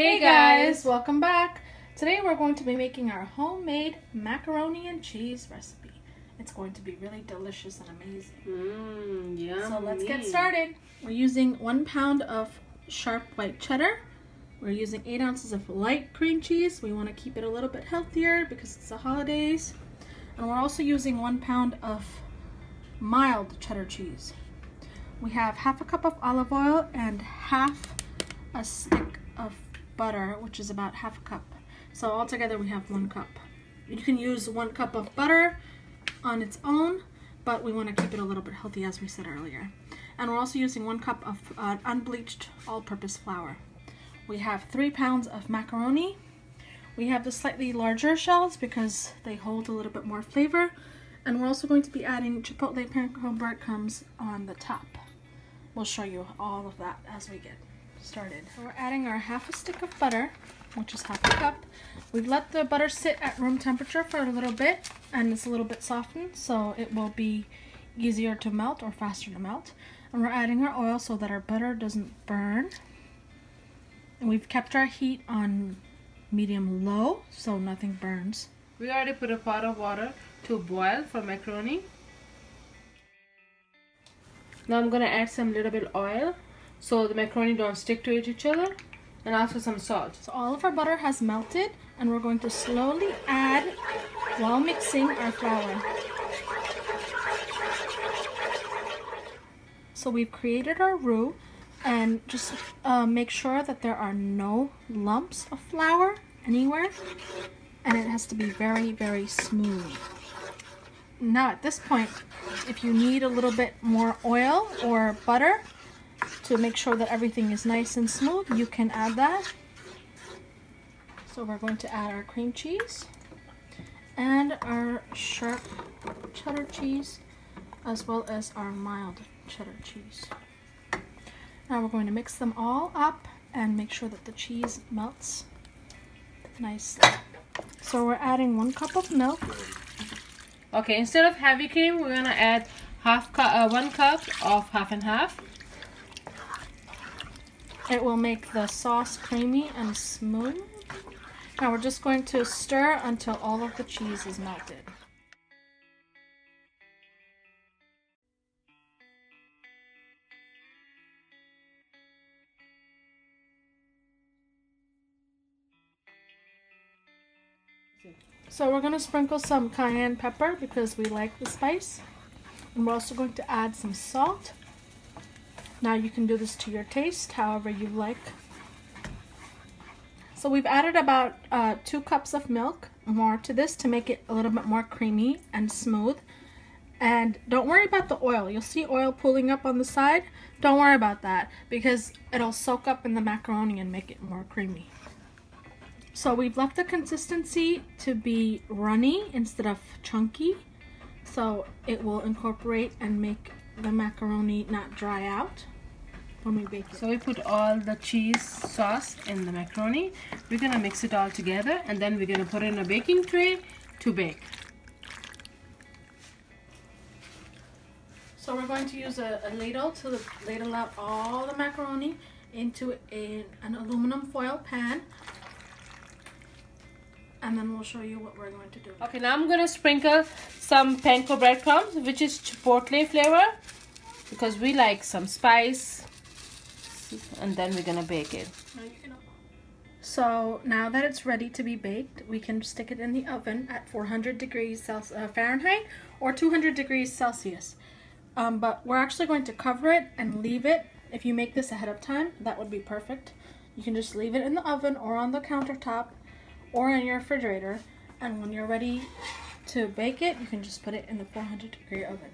Hey guys, welcome back. Today we're going to be making our homemade macaroni and cheese recipe. It's going to be really delicious and amazing. Yummy. So let's get started. We're using 1 pound of sharp white cheddar. We're using 8 ounces of light cream cheese. We want to keep it a little bit healthier because it's the holidays. And we're also using 1 pound of mild cheddar cheese. We have half a cup of olive oil and half a stick of butter, which is about half a cup. So altogether we have 1 cup. You can use 1 cup of butter on its own, but we want to keep it a little bit healthy as we said earlier. And we're also using 1 cup of unbleached all-purpose flour. We have 3 pounds of macaroni. We have the slightly larger shells because they hold a little bit more flavor. And we're also going to be adding chipotle panko breadcrumbs on the top. We'll show you all of that as we get started. So we're adding our half a stick of butter, which is half a cup. We've let the butter sit at room temperature for a little bit, and it's a little bit softened, so it will be easier to melt or faster to melt. And we're adding our oil so that our butter doesn't burn. And we've kept our heat on medium low so nothing burns. We already put a pot of water to boil for macaroni. Now I'm gonna add some little bit oil so the macaroni don't stick to each other, and also some salt. So all of our butter has melted, and we're going to slowly add while mixing our flour. So we've created our roux, and just make sure that there are no lumps of flour anywhere, and it has to be very, very smooth. Now at this point, if you need a little bit more oil or butter to make sure that everything is nice and smooth, you can add that. So we're going to add our cream cheese and our sharp cheddar cheese, as well as our mild cheddar cheese. Now we're going to mix them all up and make sure that the cheese melts nicely. So we're adding 1 cup of milk. Okay, instead of heavy cream, we're gonna add 1 cup of half and half. It will make the sauce creamy and smooth. Now we're just going to stir until all of the cheese is melted. So we're going to sprinkle some cayenne pepper because we like the spice. And we're also going to add some salt. Now you can do this to your taste, however you like. So we've added about 2 cups of milk more to this to make it a little bit more creamy and smooth. And don't worry about the oil. You'll see oil pooling up on the side. Don't worry about that because it'll soak up in the macaroni and make it more creamy. So we've left the consistency to be runny instead of chunky, so it will incorporate and make the macaroni not dry out when we bake it. So we put all the cheese sauce in the macaroni. We're gonna mix it all together, and then we're gonna put it in a baking tray to bake. So we're going to use a ladle to ladle out all the macaroni into an aluminum foil pan. And then we'll show you what we're going to do. Okay, now I'm gonna sprinkle some panko breadcrumbs, which is chipotle flavor, because we like some spice, and then we're gonna bake it. So now that it's ready to be baked, we can stick it in the oven at 400 degrees Fahrenheit or 200 degrees Celsius. But we're actually going to cover it and leave it. If you make this ahead of time, that would be perfect. You can just leave it in the oven or on the countertop or in your refrigerator, and when you're ready to bake it, you can just put it in the 400 degree oven.